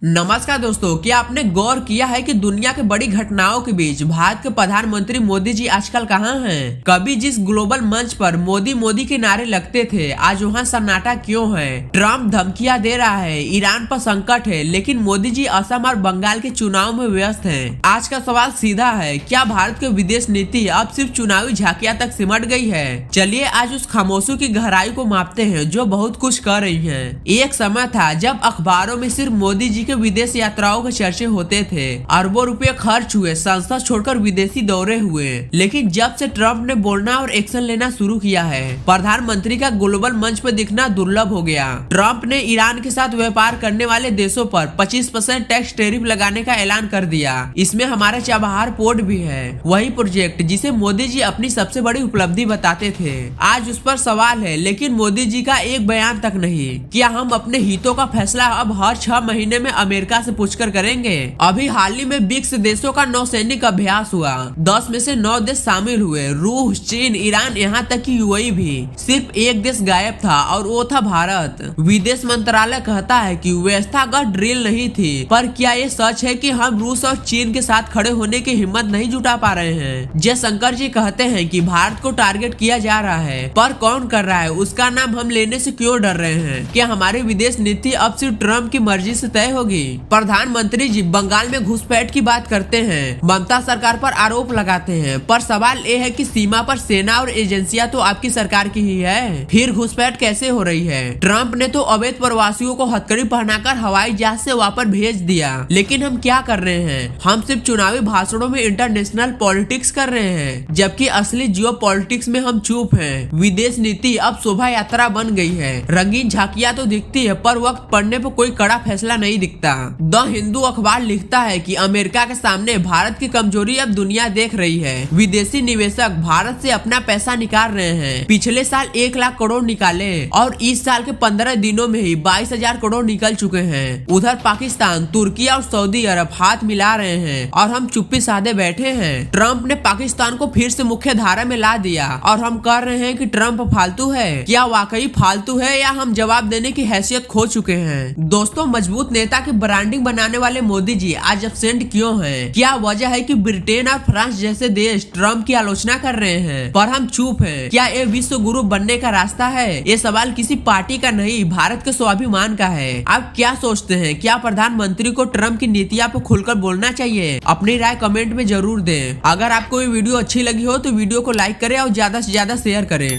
नमस्कार दोस्तों, क्या आपने गौर किया है कि दुनिया के बड़ी घटनाओं के बीच भारत के प्रधानमंत्री मोदी जी आजकल कहाँ हैं? कभी जिस ग्लोबल मंच पर मोदी मोदी के नारे लगते थे, आज वहाँ सन्नाटा क्यों है? ट्रम्प धमकियां दे रहा है, ईरान पर संकट है, लेकिन मोदी जी असम और बंगाल के चुनाव में व्यस्त हैं। आज का सवाल सीधा है, क्या भारत की विदेश नीति अब सिर्फ चुनावी झांकियां तक सिमट गई है? चलिए आज उस खामोशी की गहराई को मापते हैं जो बहुत कुछ कर रही है। एक समय था जब अखबारों में सिर्फ मोदी जी के विदेश यात्राओं के चर्चे होते थे, अरबों रुपए खर्च हुए, संसद छोड़कर विदेशी दौरे हुए, लेकिन जब से ट्रम्प ने बोलना और एक्शन लेना शुरू किया है, प्रधानमंत्री का ग्लोबल मंच पर दिखना दुर्लभ हो गया। ट्रम्प ने ईरान के साथ व्यापार करने वाले देशों पर 25% टैक्स टैरिफ लगाने का ऐलान कर दिया। इसमें हमारा चाबहार पोर्ट भी है, वही प्रोजेक्ट जिसे मोदी जी अपनी सबसे बड़ी उपलब्धि बताते थे। आज उस पर सवाल है, लेकिन मोदी जी का एक बयान तक नहीं। क्या हम अपने हितों का फैसला अब हर 6 महीने में अमेरिका से पूछकर करेंगे? अभी हाल ही में ब्रिक्स देशों का नौसैनिक अभ्यास हुआ, 10 में से 9 देश शामिल हुए, रूस, चीन, ईरान, यहाँ तक कि यूएई भी। सिर्फ एक देश गायब था और वो था भारत। विदेश मंत्रालय कहता है कि व्यवस्थागत ड्रिल नहीं थी, पर क्या ये सच है कि हम रूस और चीन के साथ खड़े होने की हिम्मत नहीं जुटा पा रहे हैं? जयशंकर जी कहते हैं कि भारत को टारगेट किया जा रहा है, पर कौन कर रहा है उसका नाम हम लेने से क्यों डर रहे हैं? क्या हमारी विदेश नीति अब सिर्फ ट्रम्प की मर्जी से तय होगी? प्रधानमंत्री जी बंगाल में घुसपैठ की बात करते हैं, ममता सरकार पर आरोप लगाते हैं, पर सवाल ये है कि सीमा पर सेना और एजेंसियां तो आपकी सरकार की ही है, फिर घुसपैठ कैसे हो रही है? ट्रम्प ने तो अवैध प्रवासियों को हथकड़ी पहनाकर हवाई जहाज से वापस भेज दिया, लेकिन हम क्या कर रहे हैं? हम सिर्फ चुनावी भाषणों में इंटरनेशनल पॉलिटिक्स कर रहे हैं, जबकि असली जियो पॉलिटिक्स में हम चुप हैं। विदेश नीति अब शोभा यात्रा बन गई है, रंगीन झांकियां तो दिखती है, पर वक्त पड़ने पर कोई कड़ा फैसला नहीं दिखता। द हिंदू अखबार लिखता है कि अमेरिका के सामने भारत की कमजोरी अब दुनिया देख रही है। विदेशी निवेशक भारत से अपना पैसा निकाल रहे हैं। पिछले साल 1 लाख करोड़ निकाले और इस साल के 15 दिनों में ही 22,000 करोड़ निकल चुके हैं। उधर पाकिस्तान, तुर्की और सऊदी अरब हाथ मिला रहे हैं और हम चुप्पी साधे बैठे हैं। ट्रम्प ने पाकिस्तान को फिर से मुख्य धारा में ला दिया और हम कह रहे हैं कि ट्रम्प फालतू है। क्या वाकई फालतू है या हम जवाब देने की हैसियत खो चुके हैं? दोस्तों, मजबूत नेता की ब्रांडिंग बनाने वाले मोदी जी आज एब्सेंट क्यों हैं? क्या वजह है कि ब्रिटेन और फ्रांस जैसे देश ट्रम्प की आलोचना कर रहे हैं, पर हम चुप हैं? क्या ये विश्व गुरु बनने का रास्ता है? ये सवाल किसी पार्टी का नहीं, भारत के स्वाभिमान का है। आप क्या सोचते हैं? क्या प्रधानमंत्री को ट्रम्प की नीतियां पर खुलकर बोलना चाहिए? अपनी राय कमेंट में जरूर दें। अगर आपको ये वीडियो अच्छी लगी हो तो वीडियो को लाइक करें और ज्यादा से ज्यादा शेयर करें।